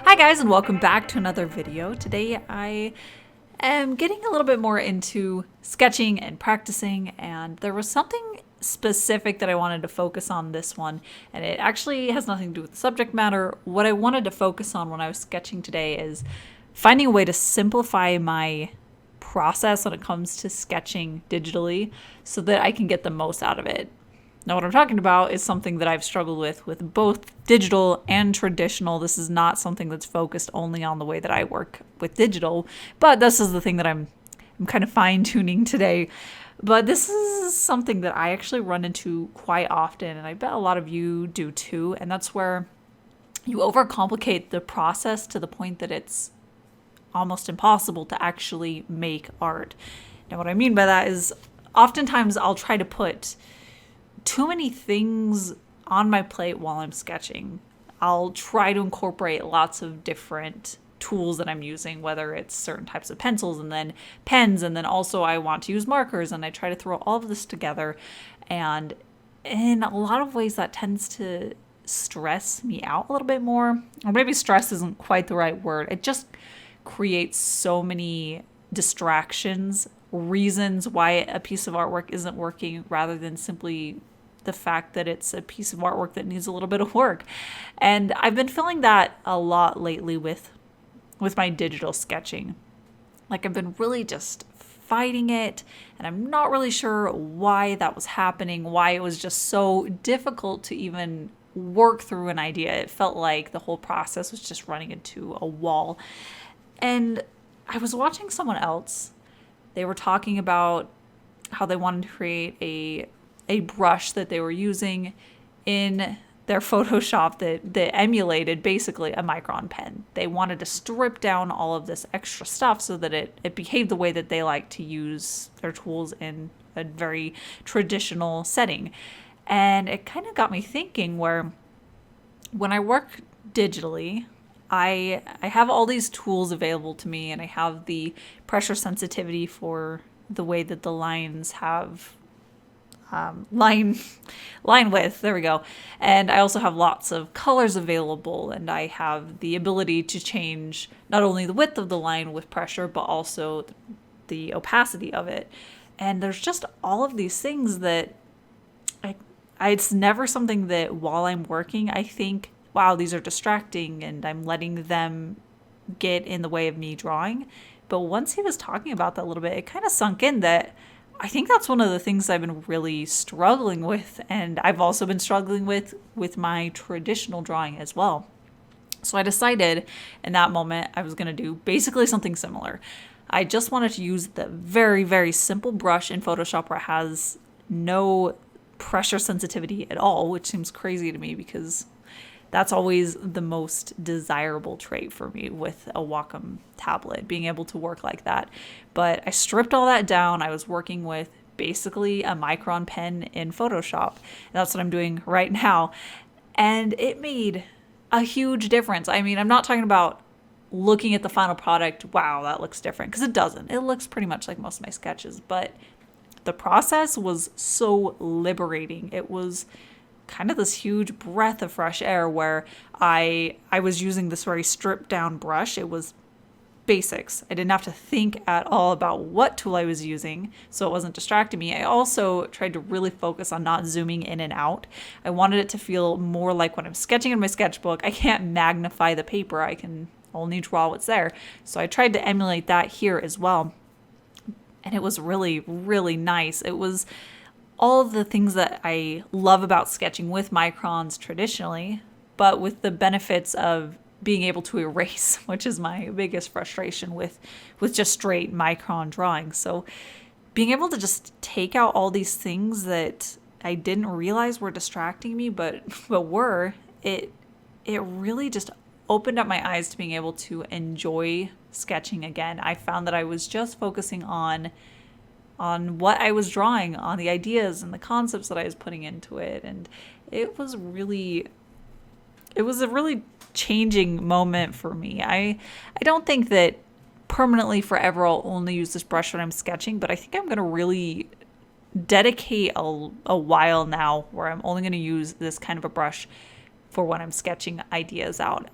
Hi guys, and welcome back to another video. Today I am getting a little bit more into sketching and practicing, and there was something specific that I wanted to focus on this one, and it actually has nothing to do with the subject matter. What I wanted to focus on when I was sketching today is finding a way to simplify my process when it comes to sketching digitally so that I can get the most out of it. Now, what I'm talking about is something that I've struggled with both digital and traditional. This is not something that's focused only on the way that I work with digital, but this is the thing that I'm kind of fine-tuning today. But this is something that I actually run into quite often, and I bet a lot of you do too, and that's where you overcomplicate the process to the point that it's almost impossible to actually make art. Now, what I mean by that is oftentimes I'll try to put too many things on my plate while I'm sketching. I'll try to incorporate lots of different tools that I'm using, whether it's certain types of pencils and then pens, and then also I want to use markers, and I try to throw all of this together. And in a lot of ways that tends to stress me out a little bit more. Or maybe stress isn't quite the right word. It just creates so many distractions, reasons why a piece of artwork isn't working, rather than simply the fact that it's a piece of artwork that needs a little bit of work. And I've been feeling that a lot lately with my digital sketching. Like, I've been really just fighting it, and I'm not really sure why that was happening, why it was just so difficult to even work through an idea. It felt like the whole process was just running into a wall. And I was watching someone else. They were talking about how they wanted to create a brush that they were using in their Photoshop that emulated basically a micron pen. They wanted to strip down all of this extra stuff so that it behaved the way that they like to use their tools in a very traditional setting. And it kind of got me thinking, where when I work digitally, I have all these tools available to me, and I have the pressure sensitivity for the way that the lines have line width. There we go. And I also have lots of colors available, and I have the ability to change not only the width of the line with pressure, but also the opacity of it. And there's just all of these things that it's never something that while I'm working, I think, wow, these are distracting and I'm letting them get in the way of me drawing. But once he was talking about that a little bit, it kind of sunk in that I think that's one of the things I've been really struggling with, and I've also been struggling with my traditional drawing as well. So I decided in that moment I was going to do basically something similar. I just wanted to use the very, very simple brush in Photoshop where it has no pressure sensitivity at all, which seems crazy to me because that's always the most desirable trait for me with a Wacom tablet, being able to work like that. But I stripped all that down. I was working with basically a micron pen in Photoshop. And that's what I'm doing right now. And it made a huge difference. I mean, I'm not talking about looking at the final product, wow, that looks different, because it doesn't. It looks pretty much like most of my sketches. But the process was so liberating. It was kind of this huge breath of fresh air where I was using this very stripped down brush. It was basics. I didn't have to think at all about what tool I was using, so it wasn't distracting me. I also tried to really focus on not zooming in and out. I wanted it to feel more like when I'm sketching in my sketchbook, I can't magnify the paper. I can only draw what's there. So I tried to emulate that here as well. And it was really, really nice. It was all of the things that I love about sketching with microns traditionally, but with the benefits of being able to erase, which is my biggest frustration with just straight micron drawing. So being able to just take out all these things that I didn't realize were distracting me, but were, it really just opened up my eyes to being able to enjoy sketching again. I found that I was just focusing on what I was drawing, on the ideas and the concepts that I was putting into it. And it was a really changing moment for me. I don't think that permanently forever I'll only use this brush when I'm sketching, but I think I'm going to really dedicate a while now where I'm only going to use this kind of a brush for when I'm sketching ideas out.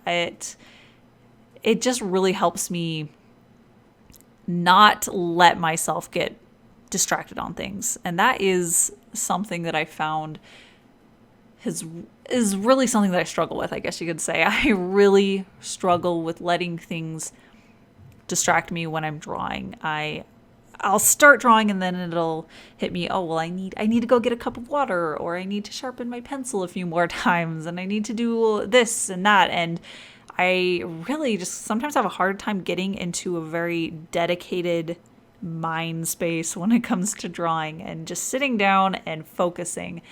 it just really helps me not let myself get distracted on things. And that is something that I found is really something that I struggle with, I guess you could say. I really struggle with letting things distract me when I'm drawing. I'll start drawing and then it'll hit me, oh, well, I need to go get a cup of water, or I need to sharpen my pencil a few more times, and I need to do this and that. And I really just sometimes have a hard time getting into a very dedicated mind space when it comes to drawing and just sitting down and focusing.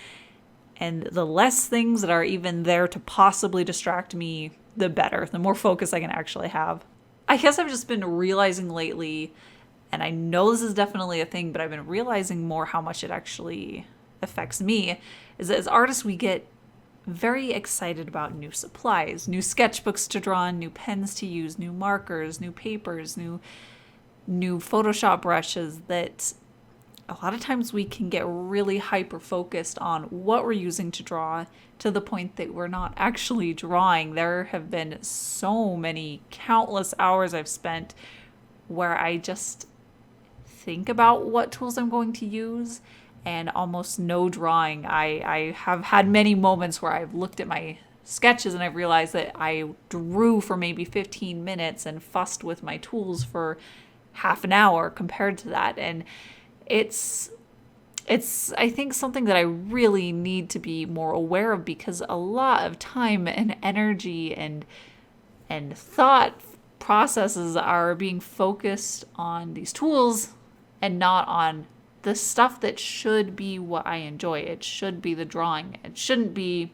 And the less things that are even there to possibly distract me, the better, the more focus I can actually have. I guess I've just been realizing lately, and I know this is definitely a thing, but I've been realizing more how much it actually affects me, is that as artists, we get very excited about new supplies, new sketchbooks to draw on, new pens to use, new markers, new papers, new Photoshop brushes, that a lot of times we can get really hyper-focused on what we're using to draw to the point that we're not actually drawing. There have been so many countless hours I've spent where I just think about what tools I'm going to use and almost no drawing. I have had many moments where I've looked at my sketches and I've realized that I drew for maybe 15 minutes and fussed with my tools for half an hour compared to that. And it's I think something that I really need to be more aware of, because a lot of time and energy and thought processes are being focused on these tools and not on the stuff that should be what I enjoy. It should be the drawing. It shouldn't be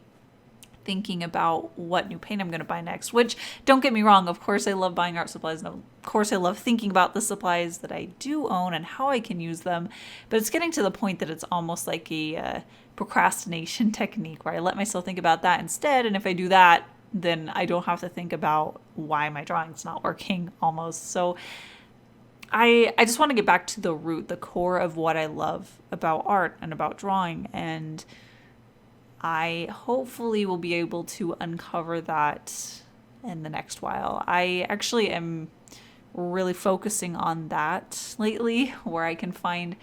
thinking about what new paint I'm going to buy next, which, don't get me wrong, of course I love buying art supplies, and of course I love thinking about the supplies that I do own and how I can use them, but it's getting to the point that it's almost like a procrastination technique where I let myself think about that instead, and if I do that, then I don't have to think about why my drawing's not working almost. So I just want to get back to the root, the core of what I love about art and about drawing, and I hopefully will be able to uncover that in the next while. I actually am really focusing on that lately, where I can find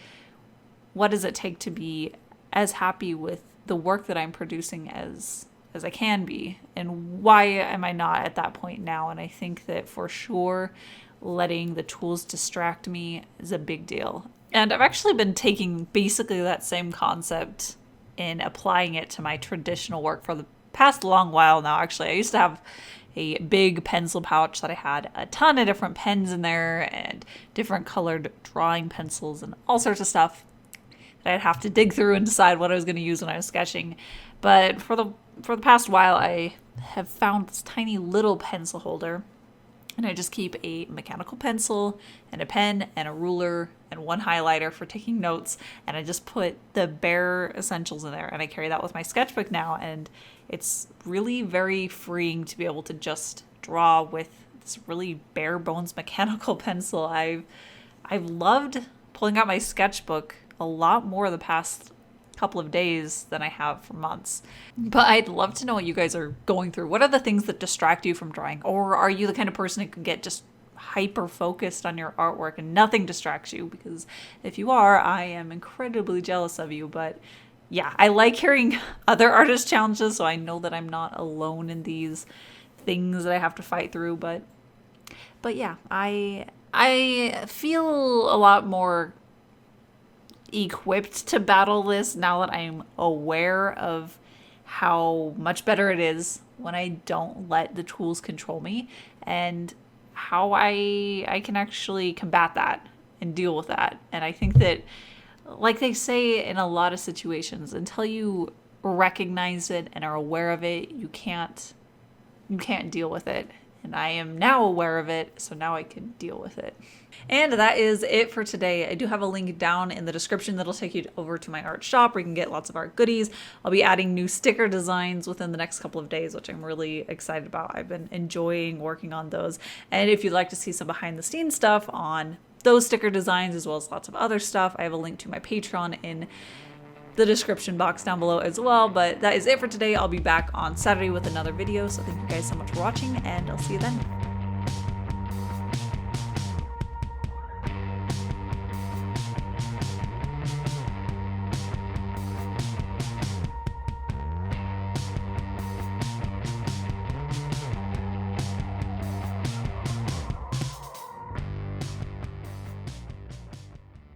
what does it take to be as happy with the work that I'm producing as I can be, and why am I not at that point now. And I think that for sure letting the tools distract me is a big deal. And I've actually been taking basically that same concept and applying it to my traditional work for the past long while now. Actually, I used to have a big pencil pouch that I had a ton of different pens in there and different colored drawing pencils and all sorts of stuff that I'd have to dig through and decide what I was going to use when I was sketching. But for the past while, I have found this tiny little pencil holder, and I just keep a mechanical pencil and a pen and a ruler and one highlighter for taking notes, and I just put the bare essentials in there, and I carry that with my sketchbook now, and it's really very freeing to be able to just draw with this really bare bones mechanical pencil. I've loved pulling out my sketchbook a lot more the past couple of days than I have for months. But I'd love to know what you guys are going through. What are the things that distract you from drawing? Or are you the kind of person that can get just hyper focused on your artwork and nothing distracts you? Because if you are, I am incredibly jealous of you. But yeah, I like hearing other artist challenges, so I know that I'm not alone in these things that I have to fight through. But yeah, I feel a lot more equipped to battle this now that I'm aware of how much better it is when I don't let the tools control me, and how I can actually combat that and deal with that. And I think that, like they say in a lot of situations, until you recognize it and are aware of it, you can't deal with it. And I am now aware of it, so now I can deal with it. And that is it for today. I do have a link down in the description that'll take you over to my art shop where you can get lots of art goodies. I'll be adding new sticker designs within the next couple of days, which I'm really excited about. I've been enjoying working on those. And if you'd like to see some behind the scenes stuff on those sticker designs, as well as lots of other stuff, I have a link to my Patreon in the description box down below as well. But that is it for today. I'll be back on Saturday with another video, so thank you guys so much for watching, and I'll see you then.